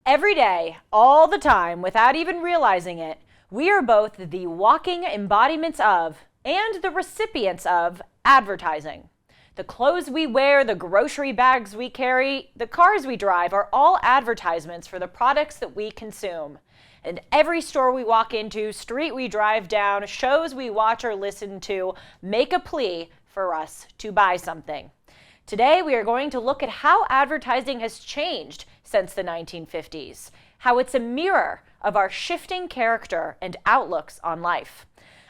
Every day, all the time, without even realizing it, we are both the walking embodiments of and the recipients of advertising. The clothes we wear, the grocery bags we carry, the cars we drive are all advertisements for the products that we consume. And every store we walk into, street we drive down, shows we watch or listen to make a plea for us to buy something. Today, we are going to look at how advertising has changed since the 1950s, how it's a mirror of our shifting character and outlooks on life.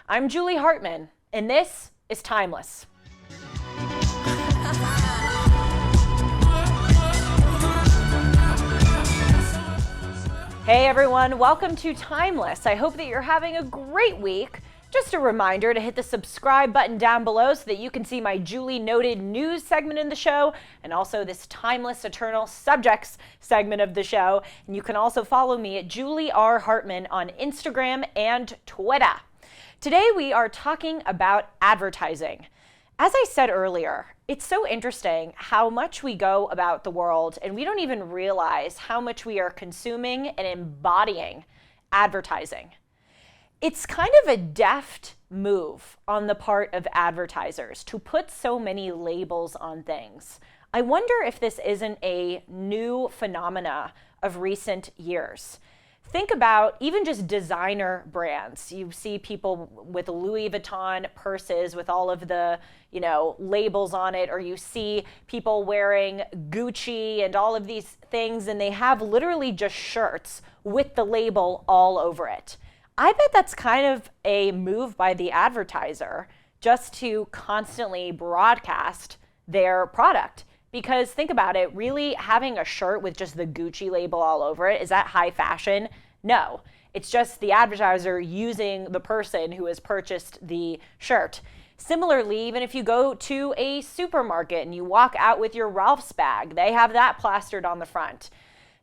I'm Julie Hartman, and this is Timeless. Hey everyone, welcome to Timeless. I hope that you're having a great week. Just a reminder to hit the subscribe button down below so that you can see my Julie Noted news segment in the show and also this Timeless Eternal Subjects segment of the show. And you can also follow me at Julie R. Hartman on Instagram and Twitter. Today we are talking about advertising. As I said earlier, it's so interesting how much we go about the world and we don't even realize how much we are consuming and embodying advertising. It's kind of a deft move on the part of advertisers to put so many labels on things. I wonder if this isn't a new phenomena of recent years. Think about even just designer brands. You see people with Louis Vuitton purses with all of the, labels on it, or you see people wearing Gucci and all of these things, and they have literally just shirts with the label all over it. I bet that's kind of a move by the advertiser just to constantly broadcast their product. Because think about it, really having a shirt with just the Gucci label all over it, is that high fashion? No, it's just the advertiser using the person who has purchased the shirt. Similarly, even if you go to a supermarket and you walk out with your Ralph's bag, they have that plastered on the front.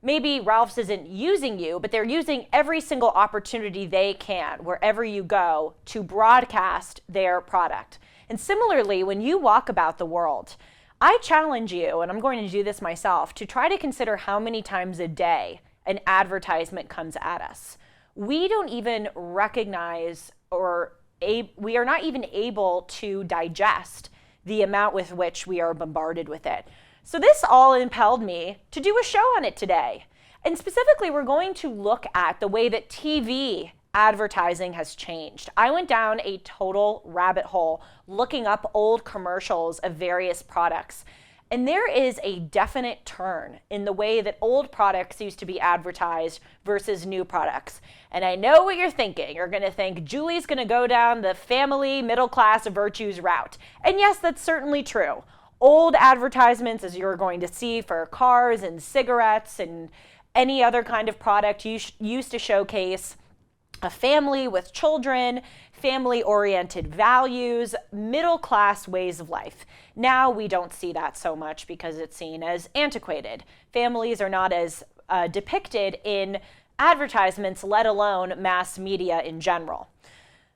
Maybe Ralph's isn't using you, but they're using every single opportunity they can, wherever you go, to broadcast their product. And similarly, when you walk about the world, I challenge you, and I'm going to do this myself, to try to consider how many times a day an advertisement comes at us. We don't even recognize we are not even able to digest the amount with which we are bombarded with it. So this all impelled me to do a show on it today. And specifically, we're going to look at the way that TV advertising has changed. I went down a total rabbit hole looking up old commercials of various products. And there is a definite turn in the way that old products used to be advertised versus new products. And I know what you're thinking. You're going to think Julie's going to go down the family middle class virtues route. And yes, that's certainly true. Old advertisements, as you're going to see for cars and cigarettes and any other kind of product, used to showcase a family with children, family-oriented values, middle-class ways of life. Now we don't see that so much because it's seen as antiquated. Families are not as depicted in advertisements, let alone mass media in general.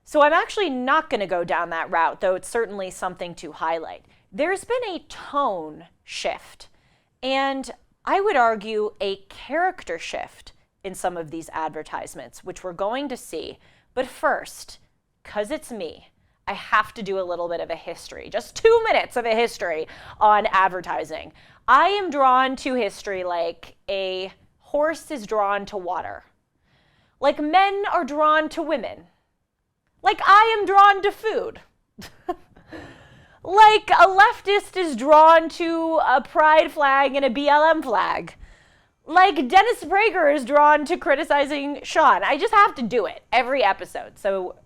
So I'm actually not going to go down that route, though it's certainly something to highlight. There's been a tone shift, and I would argue a character shift in some of these advertisements, which we're going to see. But first, because it's me, I have to do a little bit of a history, just 2 minutes of a history on advertising. I am drawn to history like a horse is drawn to water, like men are drawn to women, like I am drawn to food. Like a leftist is drawn to a pride flag and a BLM flag. Like Dennis Prager is drawn to criticizing Sean. I just have to do it every episode. So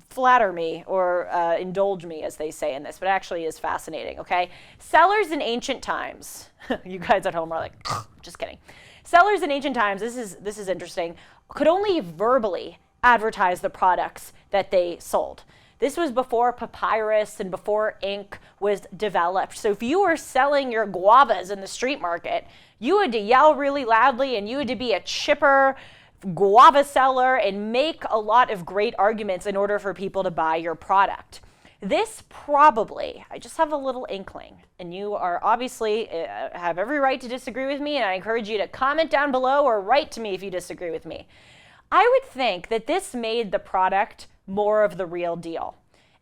flatter me or indulge me, as they say in this, but it actually is fascinating, okay? Sellers in ancient times. You guys at home are like, just kidding. Sellers in ancient times, this is interesting, could only verbally advertise the products that they sold. This was before papyrus and before ink was developed. So if you were selling your guavas in the street market, you had to yell really loudly and you had to be a chipper guava seller and make a lot of great arguments in order for people to buy your product. This probably, I just have a little inkling, and you are obviously have every right to disagree with me, and I encourage you to comment down below or write to me if you disagree with me. I would think that this made the product more of the real deal.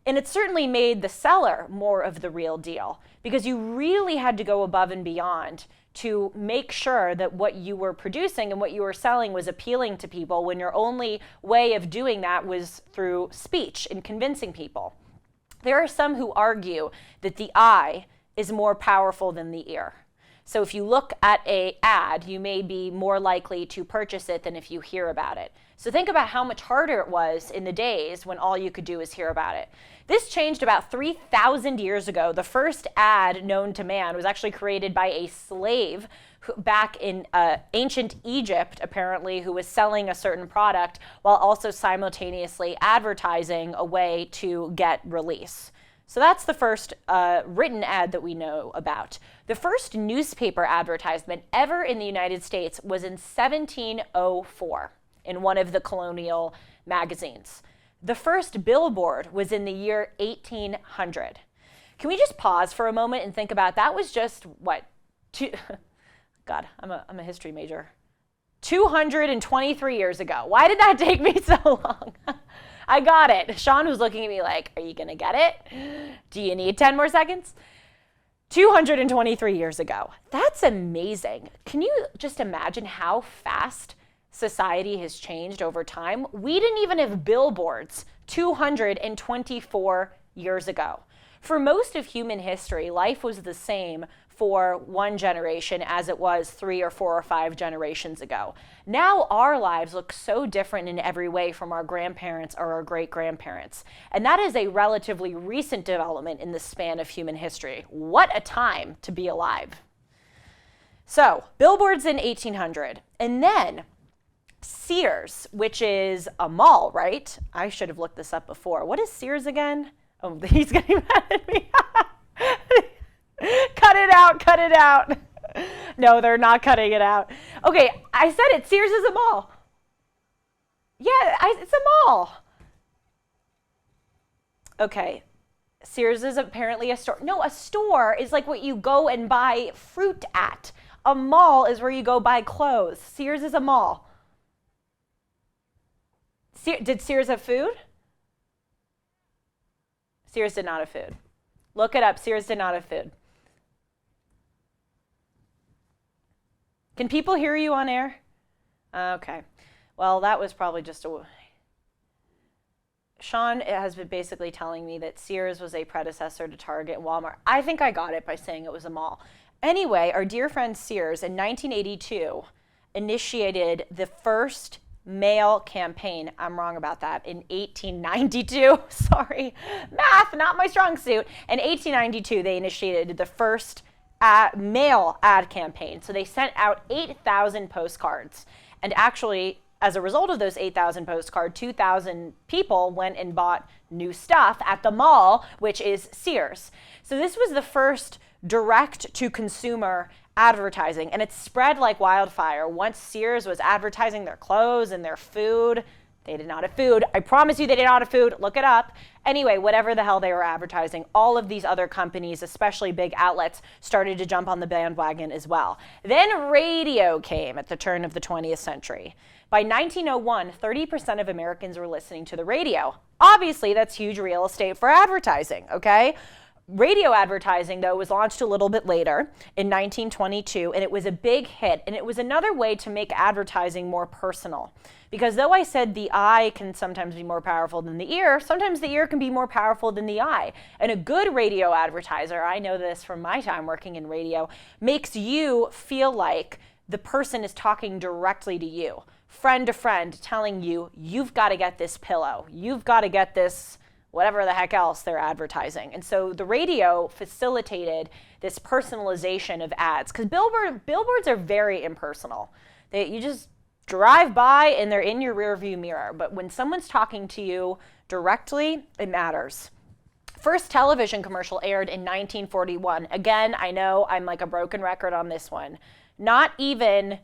And it certainly made the seller more of the real deal, because you really had to go above and beyond to make sure that what you were producing and what you were selling was appealing to people, when your only way of doing that was through speech and convincing people. There are some who argue that the eye is more powerful than the ear. So if you look at an ad, you may be more likely to purchase it than if you hear about it. So think about how much harder it was in the days when all you could do is hear about it. This changed about 3,000 years ago. The first ad known to man was actually created by a slave back in ancient Egypt, apparently, who was selling a certain product while also simultaneously advertising a way to get release. So that's the first written ad that we know about. The first newspaper advertisement ever in the United States was in 1704 in one of the colonial magazines. The first billboard was in the year 1800. Can we just pause for a moment and think about that? Was just what? God, I'm a history major. 223 years ago. Why did that take me so long? I got it. Sean was looking at me like, are you going to get it? Do you need 10 more seconds? 223 years ago. That's amazing. Can you just imagine how fast society has changed over time? We didn't even have billboards 224 years ago. For most of human history, life was the same for one generation as it was 3 or 4 or 5 generations ago. Now our lives look so different in every way from our grandparents or our great-grandparents. And that is a relatively recent development in the span of human history. What a time to be alive. So, billboards in 1800. And then Sears, which is a mall, right? I should have looked this up before. What is Sears again? Oh, he's getting mad at me. Cut it out, cut it out. No, they're not cutting it out. Okay, I said it. Sears is a mall. Yeah, it's a mall. Okay, Sears is apparently a store. No, a store is like what you go and buy fruit at. A mall is where you go buy clothes. Sears is a mall. Did Sears have food? Sears did not have food. Look it up. Sears did not have food. Can people hear you on air? Okay. Well, that was probably just a... Sean has been basically telling me that Sears was a predecessor to Target and Walmart. I think I got it by saying it was a mall. Anyway, our dear friend Sears in 1982 initiated the first mail campaign. I'm wrong about that. In 1892, sorry, math, not my strong suit. In 1892, they initiated the first mail ad campaign. So they sent out 8,000 postcards. And actually, as a result of those 8,000 postcards, 2,000 people went and bought new stuff at the mall, which is Sears. So this was the first direct-to-consumer advertising, and it spread like wildfire. Once Sears was advertising their clothes and their food, they did not have food. I promise you they did not have food. Look it up. Anyway, whatever the hell they were advertising, all of these other companies, especially big outlets, started to jump on the bandwagon as well. Then radio came at the turn of the 20th century. By 1901, 30% of Americans were listening to the radio. Obviously, that's huge real estate for advertising, okay? Radio advertising, though, was launched a little bit later in 1922, and it was a big hit. And it was another way to make advertising more personal. Because though I said the eye can sometimes be more powerful than the ear, sometimes the ear can be more powerful than the eye. And a good radio advertiser, I know this from my time working in radio, makes you feel like the person is talking directly to you, friend to friend, telling you, you've got to get this pillow, you've got to get this whatever the heck else they're advertising. And so the radio facilitated this personalization of ads, because billboards are very impersonal. You just drive by and they're in your rearview mirror. But when someone's talking to you directly, it matters. First television commercial aired in 1941. Again, I know I'm like a broken record on this one. Not even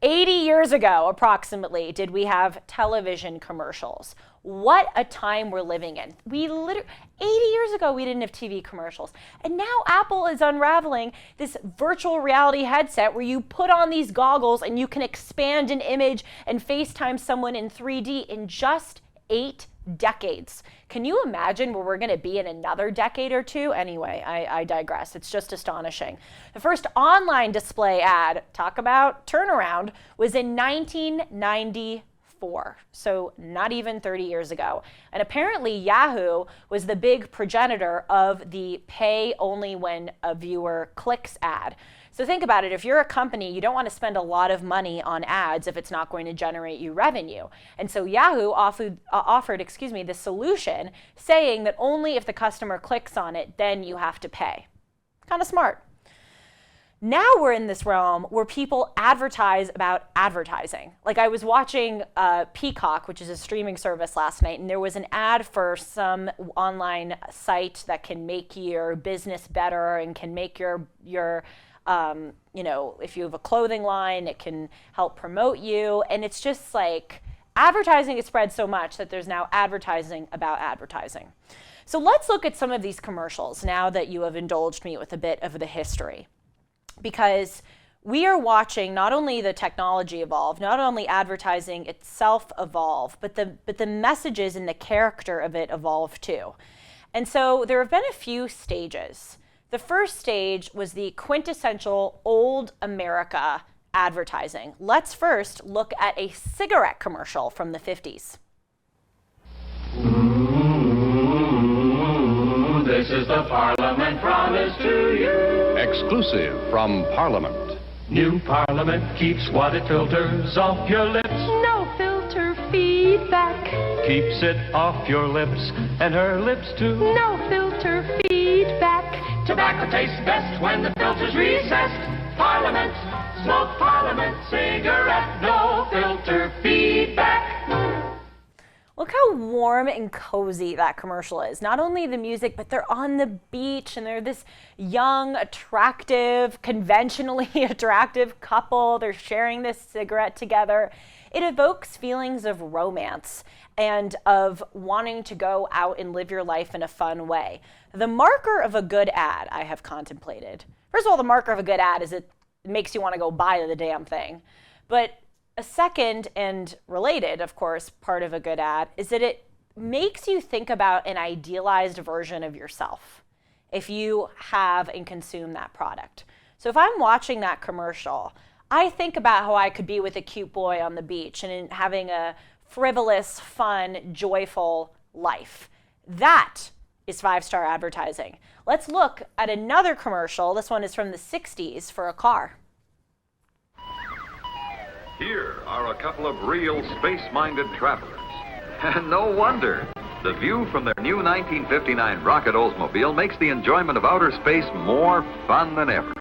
80 years ago, approximately, did we have television commercials. What a time we're living in. 80 years ago, we didn't have TV commercials. And now Apple is unraveling this virtual reality headset where you put on these goggles and you can expand an image and FaceTime someone in 3D in just 8 decades. Can you imagine where we're going to be in another decade or two? Anyway, I digress. It's just astonishing. The first online display ad, talk about turnaround, was in 1994. So not even 30 years ago. And apparently Yahoo was the big progenitor of the pay only when a viewer clicks ad. So think about it. If you're a company, you don't want to spend a lot of money on ads if it's not going to generate you revenue. And so Yahoo offered the solution saying that only if the customer clicks on it, then you have to pay. Kind of smart. Now we're in this realm where people advertise about advertising. Like I was watching Peacock, which is a streaming service last night, and there was an ad for some online site that can make your business better and can make your if you have a clothing line, it can help promote you. And it's just like advertising has spread so much that there's now advertising about advertising. So let's look at some of these commercials now that you have indulged me with a bit of the history. Because we are watching not only the technology evolve, not only advertising itself evolve, but the messages and the character of it evolve too. And so there have been a few stages. The first stage was the quintessential old America advertising. Let's first look at a cigarette commercial from the 50s. Ooh, this is the Parliament promise to you. Exclusive from Parliament. New Parliament keeps what it filters off your lips. No filter feedback. Keeps it off your lips and her lips too. No filter feedback. Tobacco tastes best when the filter's recessed. Parliament, smoke Parliament cigarette, no filter feedback. Look how warm and cozy that commercial is. Not only the music, but they're on the beach and they're this young, attractive, conventionally attractive couple. They're sharing this cigarette together. It evokes feelings of romance and of wanting to go out and live your life in a fun way. The marker of a good ad, I have contemplated. First of all, the marker of a good ad is it makes you want to go buy the damn thing. But a second and related, of course, part of a good ad is that it makes you think about an idealized version of yourself if you have and consume that product. So if I'm watching that commercial, I think about how I could be with a cute boy on the beach and having a frivolous, fun, joyful life. That is 5-star advertising. Let's look at another commercial. This one is from the 60s for a car. Here are a couple of real space-minded travelers. And no wonder. The view from their new 1959 rocket Oldsmobile makes the enjoyment of outer space more fun than ever.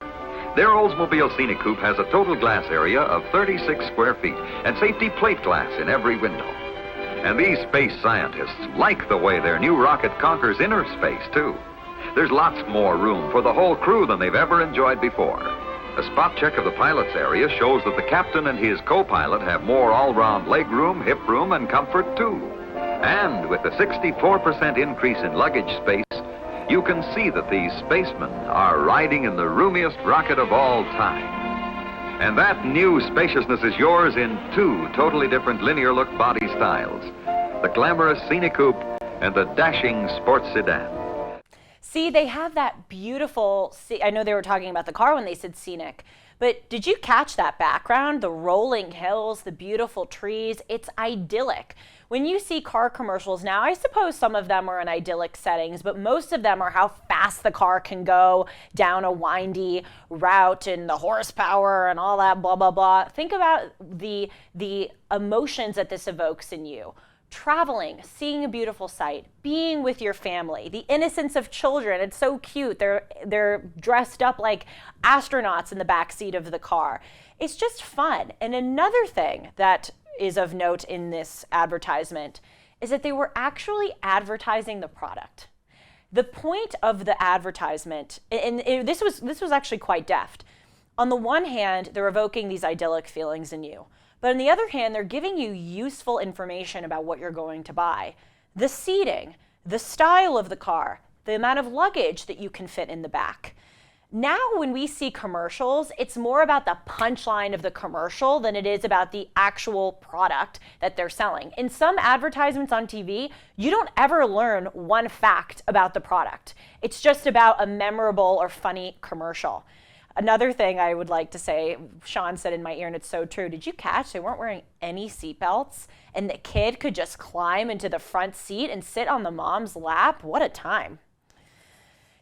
Their Oldsmobile Scenic Coupe has a total glass area of 36 square feet and safety plate glass in every window. And these space scientists like the way their new rocket conquers inner space, too. There's lots more room for the whole crew than they've ever enjoyed before. A spot check of the pilot's area shows that the captain and his co-pilot have more all-round leg room, hip room, and comfort, too. And with the 64% increase in luggage space, you can see that these spacemen are riding in the roomiest rocket of all time. And that new spaciousness is yours in two totally different linear look body styles. The glamorous Scenic Coupe and the dashing sports sedan. See, they have that beautiful, I know they were talking about the car when they said scenic, but did you catch that background? The rolling hills, the beautiful trees, it's idyllic. When you see car commercials now, I suppose some of them are in idyllic settings, but most of them are how fast the car can go down a windy route and the horsepower and all that blah, blah, blah. Think about the emotions that this evokes in you. Traveling, seeing a beautiful sight, being with your family, the innocence of children. It's so cute. They're dressed up like astronauts in the back seat of the car. It's just fun. And another thing that is of note in this advertisement is that they were actually advertising the product. The point of the advertisement, and this was actually quite deft. On the one hand, they're evoking these idyllic feelings in you. But on the other hand, they're giving you useful information about what you're going to buy. The seating, the style of the car, the amount of luggage that you can fit in the back. Now, when we see commercials, it's more about the punchline of the commercial than it is about the actual product that they're selling. In some advertisements on TV, you don't ever learn one fact about the product. It's just about a memorable or funny commercial. Another thing I would like to say, Sean said in my ear, and it's so true, did you catch they weren't wearing any seatbelts and the kid could just climb into the front seat and sit on the mom's lap? What a time.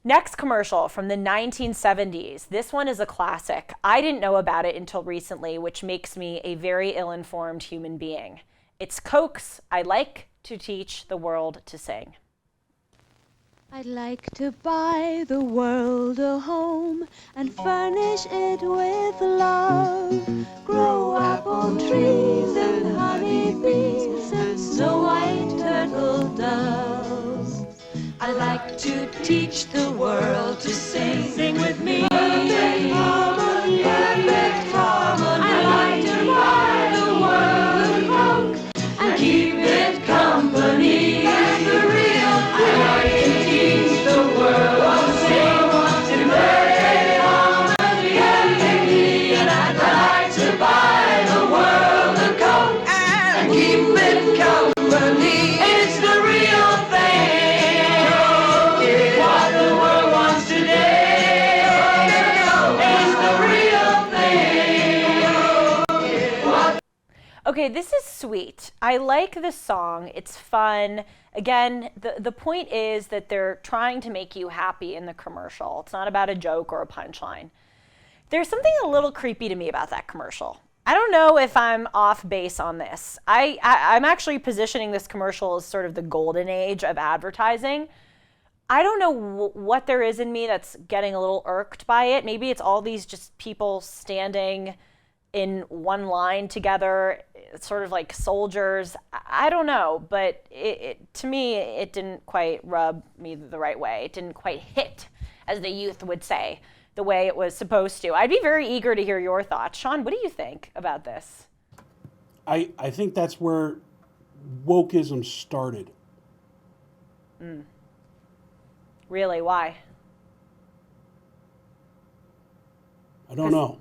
Next commercial from the 1970s. This one is a classic. I didn't know about it until recently, which makes me a very ill-informed human being. It's Coke's I Like to Teach the World to Sing. I'd like to buy the world a home and furnish it with love. Grow apple trees and honeybees and snow white turtle doves. I like to teach the world to sing. Sing with me. Perfect harmony. Perfect harmony. I like to buy the world a Coke and keep it company. That's the real thing. I like to teach the world to sing. In perfect harmony. Perfectly. And I'd like to buy the world a Coke and keep it company. It's the real thing. Okay, this is sweet. I like this song. It's fun. Again, the point is that they're trying to make you happy in the commercial. It's not about a joke or a punchline. There's something a little creepy to me about that commercial. I don't know if I'm off base on this. I'm actually positioning this commercial as sort of the golden age of advertising. I don't know what there is in me that's getting a little irked by it. Maybe it's all these just people standing in one line together, sort of like soldiers. I don't know, but to me, it didn't quite rub me the right way. It didn't quite hit, as the youth would say, the way it was supposed to. I'd be very eager to hear your thoughts. Sean, what do you think about this? I think that's where wokeism started. Really, why? I don't know.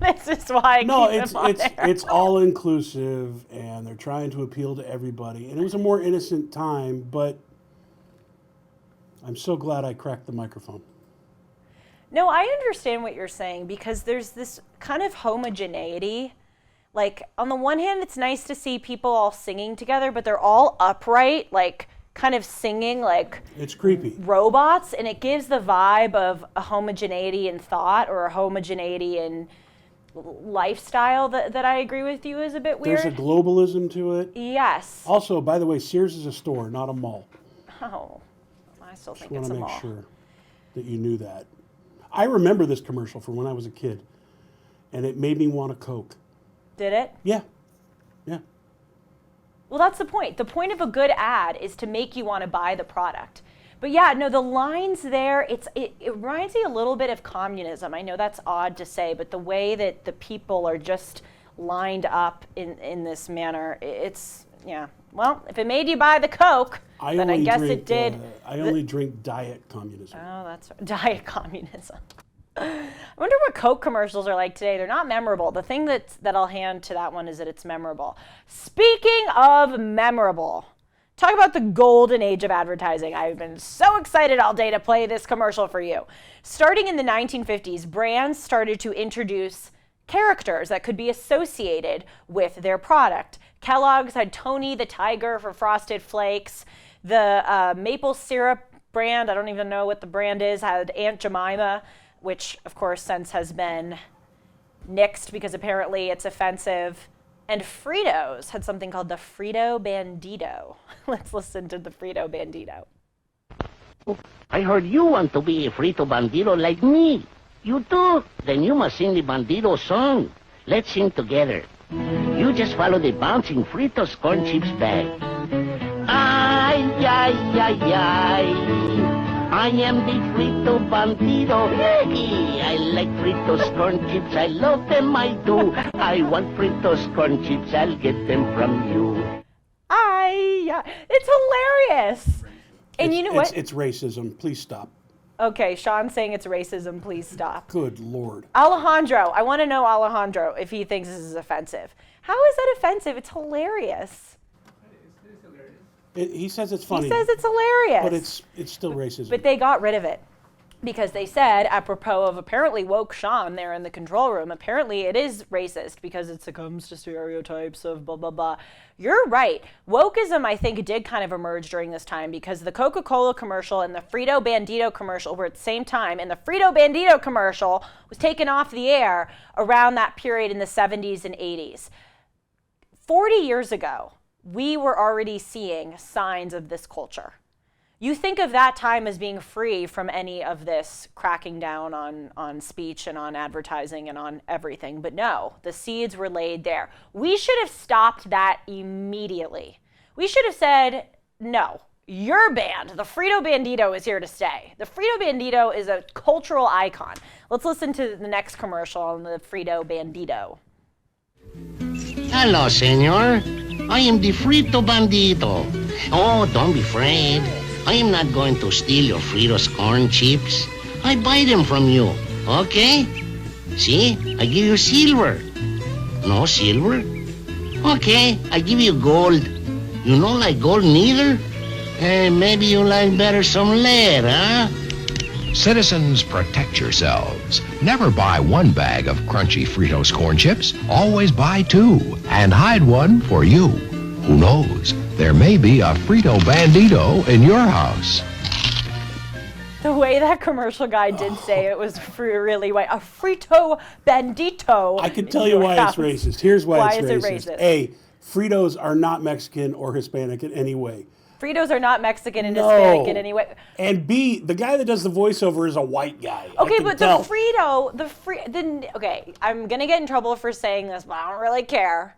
This is why I No, keep them on there. it's all inclusive, and they're trying to appeal to everybody. And it was a more innocent time, but I'm so glad I cracked the microphone. No, I understand what you're saying, because there's this kind of homogeneity. Like, on the one hand, it's nice to see people all singing together, but they're all upright, like kind of singing like It's creepy. robots, and it gives the vibe of a homogeneity in thought or a homogeneity in lifestyle that I agree with you is a bit weird. There's a globalism to it. Yes. Also, by the way, Sears is a store, not a mall. Oh, I still think Just it's want a to make mall. sure that you knew that. I remember this commercial from when I was a kid, and it made me want a Coke. Did it? Yeah. Well, that's the point. The point of a good ad is to make you want to buy the product. But yeah, no, the lines there, it reminds me a little bit of communism. I know that's odd to say, but the way that the people are just lined up in this manner, it's, yeah. Well, if it made you buy the Coke, then I guess it did. I only drink diet communism. Oh, that's right. Diet communism. I wonder what Coke commercials are like today. They're not memorable. The thing that I'll hand to that one is that it's memorable. Speaking of memorable, talk about the golden age of advertising. I've been so excited all day to play this commercial for you. Starting in the 1950s, brands started to introduce characters that could be associated with their product. Kellogg's had Tony the Tiger for Frosted Flakes. The maple syrup brand, I don't even know what the brand is, had Aunt Jemima, which of course since has been nixed because apparently it's offensive. And Fritos had something called the Frito Bandito. Let's listen to the Frito Bandito. I heard you want to be a Frito Bandito like me. You do? Then you must sing the Bandito song. Let's sing together. You just follow the bouncing Fritos corn chips bag. Ay, ay, ay, ay. I am the Frito Bandito. Hey, I like Fritos corn chips. I love them, I do. I want Fritos corn chips. I'll get them from you. It's hilarious. And you know what? It's racism. Please stop. Okay, Sean's saying it's racism. Please stop. Good Lord. Alejandro, I want to know Alejandro if he thinks this is offensive. How is that offensive? It's hilarious. He says it's funny. He says it's hilarious. But it's still racism. But they got rid of it because they said, apropos of apparently woke Sean there in the control room, apparently it is racist because it succumbs to stereotypes of blah, blah, blah. You're right. Wokeism, I think, did kind of emerge during this time because the Coca-Cola commercial and the Frito Bandito commercial were at the same time, and the Frito Bandito commercial was taken off the air around that period in the 70s and 80s. 40 years ago, we were already seeing signs of this culture. You think of that time as being free from any of this cracking down on speech and on advertising and on everything, but no, the seeds were laid there. We should have stopped that immediately. We should have said, no, your band, the Frito Bandito, is here to stay. The Frito Bandito is a cultural icon. Let's listen to the next commercial on the Frito Bandito. Hello, senor. I am the Frito Bandito. Oh, don't be afraid. I am not going to steal your Fritos corn chips. I buy them from you, okay? See, I give you silver. No silver? Okay, I give you gold. You don't like gold neither? Maybe you like better some lead, huh? Citizens, protect yourselves. Never buy one bag of crunchy Fritos corn chips. Always buy two, and hide one for you. Who knows? There may be a Frito Bandito in your house. The way that commercial guy did say it was really white. A Frito Bandito. I can tell you why it's racist. Here's why it's racist. Why is it racist? A, Fritos are not Mexican or Hispanic in any way. Fritos are not Mexican and Hispanic in any way. And B, the guy that does the voiceover is a white guy. Okay, but the Frito, okay, I'm going to get in trouble for saying this, but I don't really care.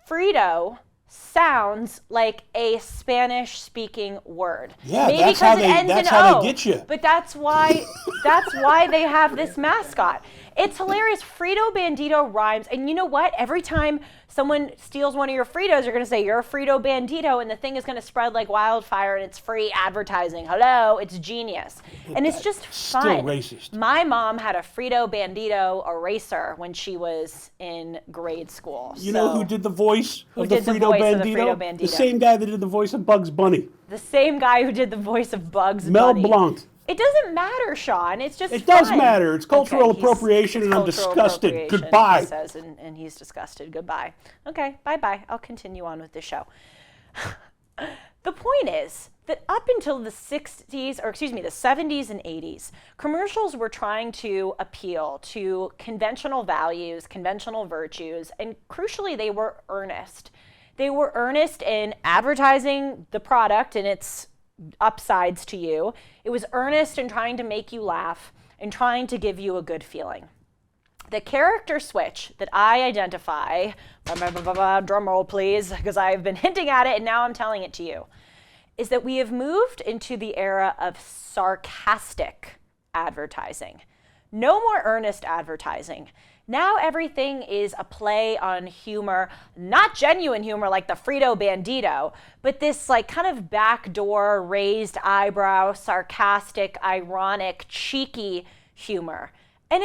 Frito sounds like a Spanish-speaking word. Yeah, maybe that's how because it ends in they O, get you. But that's why they have this mascot. It's hilarious. Frito Bandito rhymes, and you know what? Every time someone steals one of your Fritos, you're going to say, you're a Frito Bandito, and the thing is going to spread like wildfire, and it's free advertising. Hello, it's genius. And it's just fun. Still racist. My mom had a Frito Bandito eraser when she was in grade school. You know who did the voice of the Frito Bandito? The same guy that did the voice of Bugs Bunny. The same guy who did the voice of Bugs Mel Bunny. Blanc. It doesn't matter, Sean. It's just It fun. does matter. It's cultural appropriation, and I'm disgusted. Goodbye. He says, and he's disgusted. Goodbye. Okay, bye-bye. I'll continue on with the show. The point is that up until the 70s and 80s, commercials were trying to appeal to conventional values, conventional virtues, and crucially, they were earnest. They were earnest in advertising the product and its upsides to you. It was earnest in trying to make you laugh and trying to give you a good feeling. The character switch that I identify, drum roll please, because I've been hinting at it and now I'm telling it to you, is that we have moved into the era of sarcastic advertising. No more earnest advertising. Now everything is a play on humor, not genuine humor like the Frito Bandito, but this like kind of backdoor, raised eyebrow, sarcastic, ironic, cheeky humor. And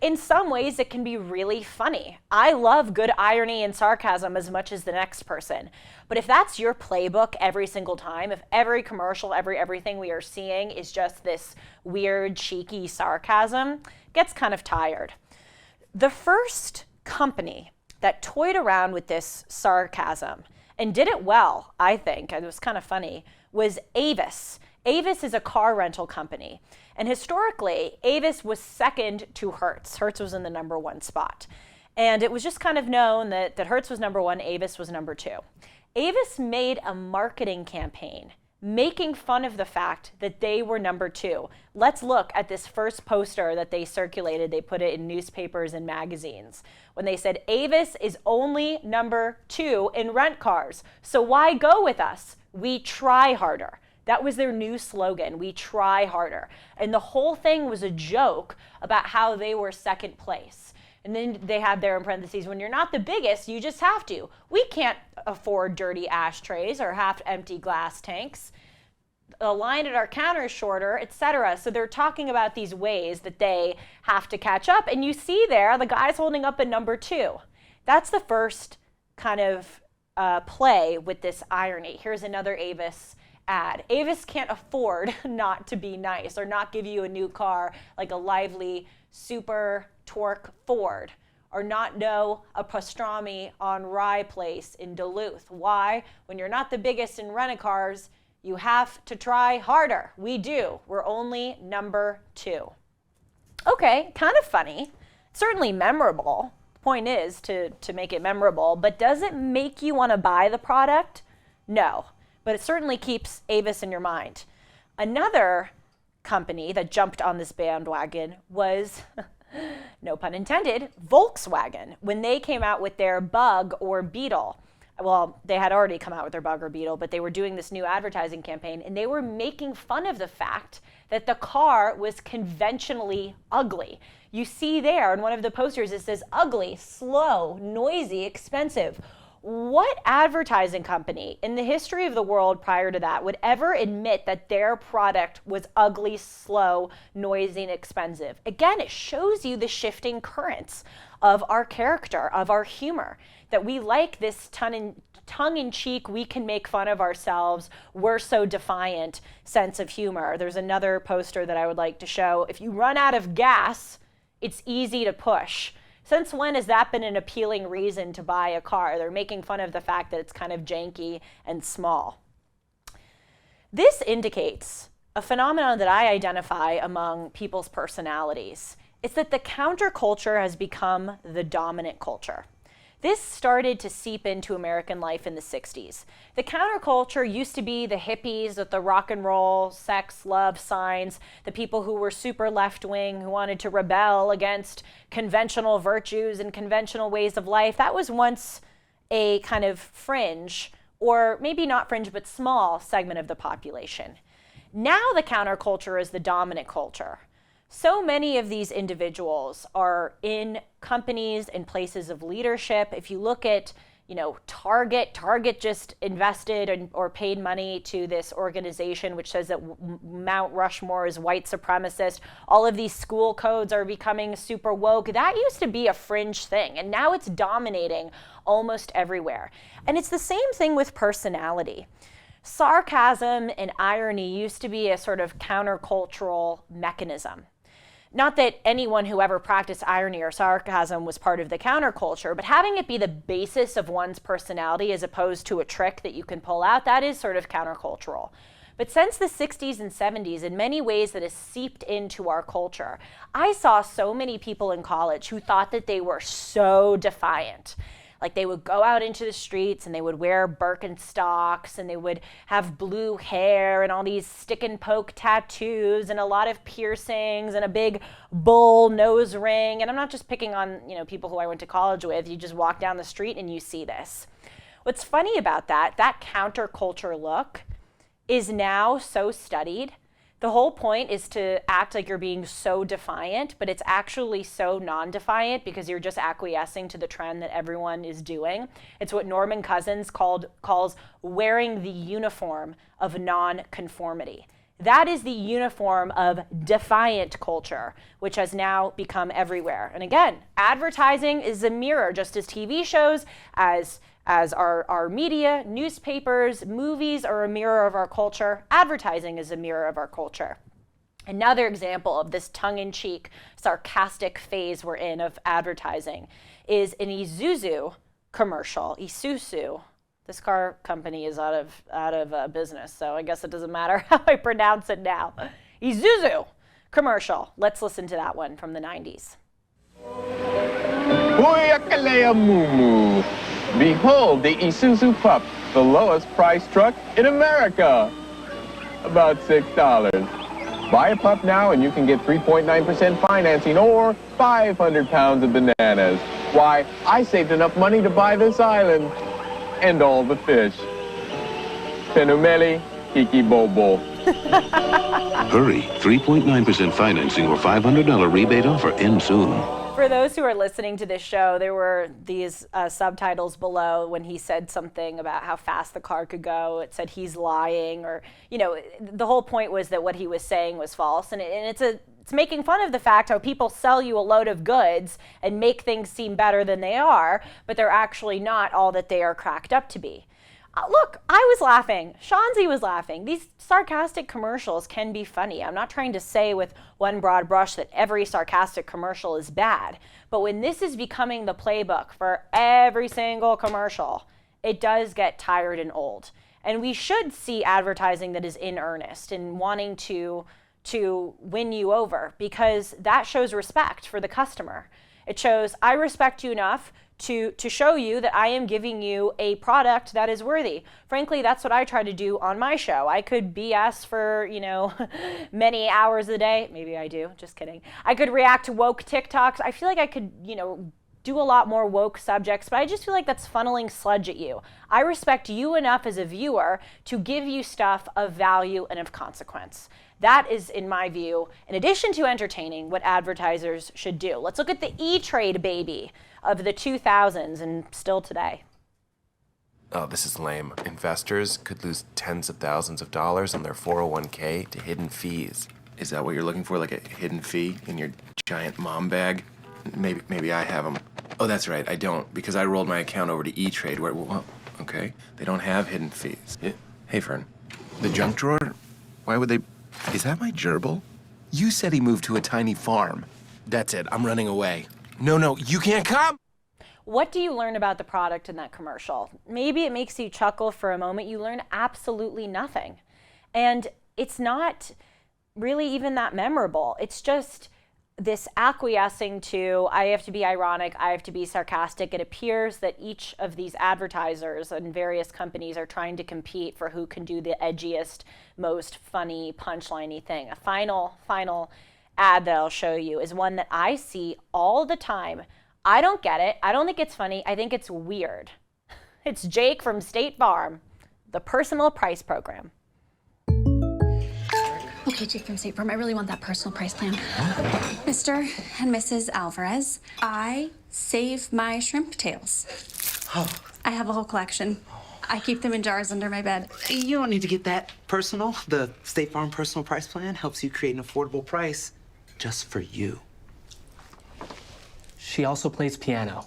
in some ways it can be really funny. I love good irony and sarcasm as much as the next person. But if that's your playbook every single time, if every commercial, everything we are seeing is just this weird, cheeky sarcasm, it gets kind of tired. The first company that toyed around with this sarcasm and did it well, I think, and it was kind of funny, was Avis. Avis is a car rental company. And historically, Avis was second to Hertz. Hertz was in the number one spot. And it was just kind of known that Hertz was number one, Avis was number two. Avis made a marketing campaign making fun of the fact that they were number two. Let's look at this first poster that they circulated. They put it in newspapers and magazines when they said, Avis is only number two in rent cars. So why go with us? We try harder. That was their new slogan, "We try harder." And the whole thing was a joke about how they were second place. And then they had there in parentheses, when you're not the biggest, you just have to. We can't afford dirty ashtrays or half-empty glass tanks. The line at our counter is shorter, etc. So they're talking about these ways that they have to catch up. And you see there, the guy's holding up a number 2. That's the first kind of play with this irony. Here's another Avis ad. Avis can't afford not to be nice or not give you a new car like a lively super torque Ford, or not know a pastrami on Rye Place in Duluth. Why? When you're not the biggest in rent-a-cars, you have to try harder. We do. We're only number 2. Okay, kind of funny. Certainly memorable. The point is to make it memorable, but does it make you want to buy the product? No, but it certainly keeps Avis in your mind. Another company that jumped on this bandwagon was, no pun intended, Volkswagen, when they came out with their Bug or Beetle. Well, they had already come out with their Bug or Beetle, but they were doing this new advertising campaign, and they were making fun of the fact that the car was conventionally ugly. You see there in one of the posters, it says ugly, slow, noisy, expensive. What advertising company in the history of the world prior to that would ever admit that their product was ugly, slow, noisy, and expensive? Again, it shows you the shifting currents of our character, of our humor, that we like this tongue-in-cheek, we can make fun of ourselves, we're so defiant sense of humor. There's another poster that I would like to show. If you run out of gas, it's easy to push. Since when has that been an appealing reason to buy a car? They're making fun of the fact that it's kind of janky and small. This indicates a phenomenon that I identify among people's personalities. It's that the counterculture has become the dominant culture. This started to seep into American life in the 60s. The counterculture used to be the hippies with the rock and roll, sex, love signs, the people who were super left-wing, who wanted to rebel against conventional virtues and conventional ways of life. That was once a kind of fringe, or maybe not fringe, but small segment of the population. Now the counterculture is the dominant culture. So many of these individuals are in companies and places of leadership. If you look at, Target just invested or paid money to this organization which says that Mount Rushmore is white supremacist. All of these school codes are becoming super woke. That used to be a fringe thing, and now it's dominating almost everywhere. And it's the same thing with personality. Sarcasm and irony used to be a sort of countercultural mechanism. Not that anyone who ever practiced irony or sarcasm was part of the counterculture, but having it be the basis of one's personality as opposed to a trick that you can pull out, that is sort of countercultural. But since the 60s and 70s, in many ways that has seeped into our culture, I saw so many people in college who thought that they were so defiant. Like they would go out into the streets and they would wear Birkenstocks and they would have blue hair and all these stick and poke tattoos and a lot of piercings and a big bull nose ring. And I'm not just picking on, people who I went to college with. You just walk down the street and you see this. What's funny about that counterculture look is now so studied. The whole point is to act like you're being so defiant, but it's actually so non-defiant because you're just acquiescing to the trend that everyone is doing. It's what Norman Cousins calls wearing the uniform of non-conformity. That is the uniform of defiant culture, which has now become everywhere. And again, advertising is a mirror, just as TV shows, as our media, newspapers, movies are a mirror of our culture. Advertising is a mirror of our culture. Another example of this tongue-in-cheek, sarcastic phase we're in of advertising is an Isuzu commercial. Isuzu. This car company is out of business, so I guess it doesn't matter how I pronounce it now. Isuzu commercial. Let's listen to that one from the 90s. Hoy akalea mumu. Behold the Isuzu Pup, the lowest priced truck in America. About $6. Buy a pup now and you can get 3.9% financing or 500 pounds of bananas. Why, I saved enough money to buy this island and all the fish. Penumeli, Kiki Bobo. Hurry, 3.9% financing or $500 rebate offer ends soon. For those who are listening to this show, there were these subtitles below when he said something about how fast the car could go. It said he's lying, or, you know, the whole point was that what he was saying was false. And it's making fun of the fact how people sell you a load of goods and make things seem better than they are, but they're actually not all that they are cracked up to be. Look, I was laughing. Shanzi was laughing. These sarcastic commercials can be funny. I'm not trying to say with one broad brush that every sarcastic commercial is bad, but when this is becoming the playbook for every single commercial, it does get tired and old. And we should see advertising that is in earnest and wanting to win you over, because that shows respect for the customer. It shows I respect you enough to show you that I am giving you a product that is worthy. Frankly, that's what I try to do on my show. I could BS for, you know, many hours a day. Maybe I do, just kidding. I could react to woke TikToks. I feel like I could, you know, do a lot more woke subjects, but I just feel like that's funneling sludge at you. I respect you enough as a viewer to give you stuff of value and of consequence. That is, in my view, in addition to entertaining, what advertisers should do. Let's look at the E-Trade baby of the 2000s and still today. Oh, this is lame. Investors could lose tens of thousands of dollars on their 401k to hidden fees. Is that what you're looking for, like a hidden fee in your giant mom bag? Maybe I have them. Oh, that's right, I don't, because I rolled my account over to E-Trade where, well, okay, they don't have hidden fees. Yeah. Hey, Fern, the junk drawer, why would they... Is that my gerbil? You said he moved to a tiny farm. That's it, I'm running away. No, you can't come! What do you learn about the product in that commercial? Maybe it makes you chuckle for a moment. You learn absolutely nothing. And it's not really even that memorable. It's just this acquiescing to, I have to be ironic, I have to be sarcastic. It appears that each of these advertisers and various companies are trying to compete for who can do the edgiest, most funny, punchline-y thing. A final ad that I'll show you is one that I see all the time. I don't get it. I don't think it's funny. I think it's weird. It's Jake from State Farm, the personal price program. Okay, Jake from State Farm, I really want that personal price plan. Mr. and Mrs. Alvarez, I save my shrimp tails. Oh. I have a whole collection. I keep them in jars under my bed. You don't need to get that personal. The State Farm Personal Price Plan helps you create an affordable price just for you. She also plays piano.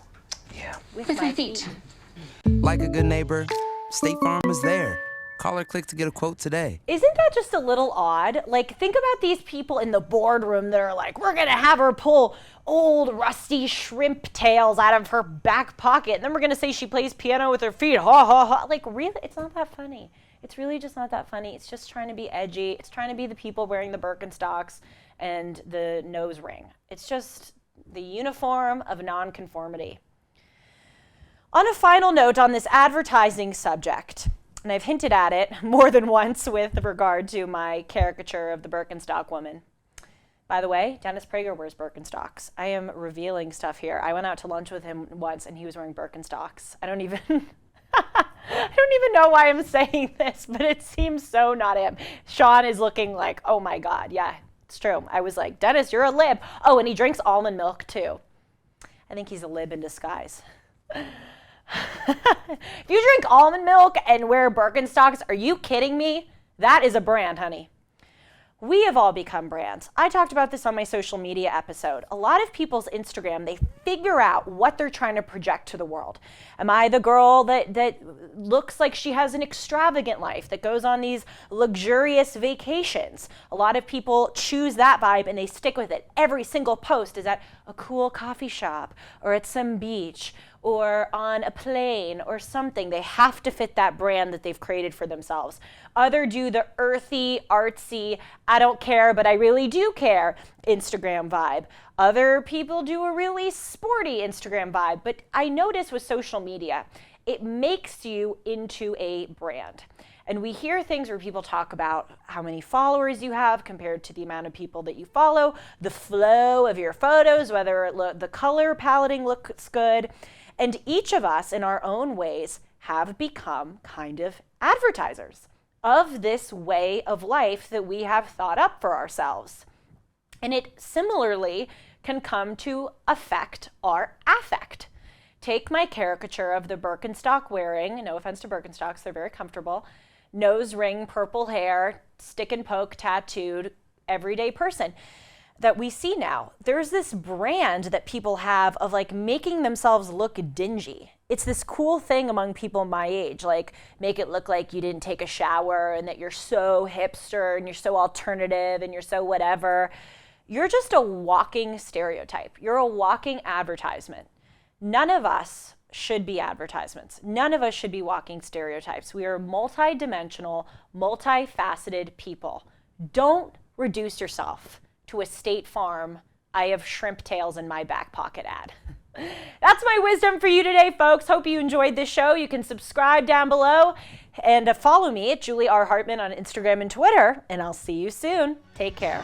Yeah. With my feet. Like a good neighbor, State Farm is there. Call or click to get a quote today. Isn't that just a little odd? Like, think about these people in the boardroom that are like, we're gonna have her pull old rusty shrimp tails out of her back pocket, and then we're gonna say she plays piano with her feet, ha ha ha. Like, really, it's not that funny. It's really just not that funny. It's just trying to be edgy. It's trying to be the people wearing the Birkenstocks and the nose ring. It's just the uniform of nonconformity. On a final note on this advertising subject, and I've hinted at it more than once with regard to my caricature of the Birkenstock woman. By the way, Dennis Prager wears Birkenstocks. I am revealing stuff here. I went out to lunch with him once and he was wearing Birkenstocks. I don't even know why I'm saying this, but it seems so not him. Sean is looking like, oh my God, yeah, it's true. I was like, Dennis, you're a lib. Oh, and he drinks almond milk too. I think he's a lib in disguise. If you drink almond milk and wear Birkenstocks, are you kidding me? That is a brand, honey. We have all become brands. I talked about this on my social media episode. A lot of people's Instagram, they figure out what they're trying to project to the world. Am I the girl that looks like she has an extravagant life, that goes on these luxurious vacations? A lot of people choose that vibe and they stick with it. Every single post is at a cool coffee shop or at some beach or on a plane or something. They have to fit that brand that they've created for themselves. Other do the earthy, artsy, I don't care, but I really do care Instagram vibe. Other people do a really sporty Instagram vibe. But I notice with social media, it makes you into a brand. And we hear things where people talk about how many followers you have compared to the amount of people that you follow, the flow of your photos, whether the color paletting looks good. And each of us in our own ways have become kind of advertisers. of this way of life that we have thought up for ourselves. And it similarly can come to affect our affect. Take my caricature of the Birkenstock wearing, no offense to Birkenstocks, they're very comfortable, nose ring, purple hair, stick and poke tattooed, everyday person that we see now. There's this brand that people have of like making themselves look dingy. It's this cool thing among people my age, like make it look like you didn't take a shower and that you're so hipster and you're so alternative and you're so whatever. You're just a walking stereotype. You're a walking advertisement. None of us should be advertisements. None of us should be walking stereotypes. We are multi-dimensional, multifaceted people. Don't reduce yourself to a State Farm, I have shrimp tails in my back pocket ad. That's my wisdom for you today, folks. Hope you enjoyed this show. You can subscribe down below and follow me at Julie R. Hartman on Instagram and Twitter, and I'll see you soon. Take care.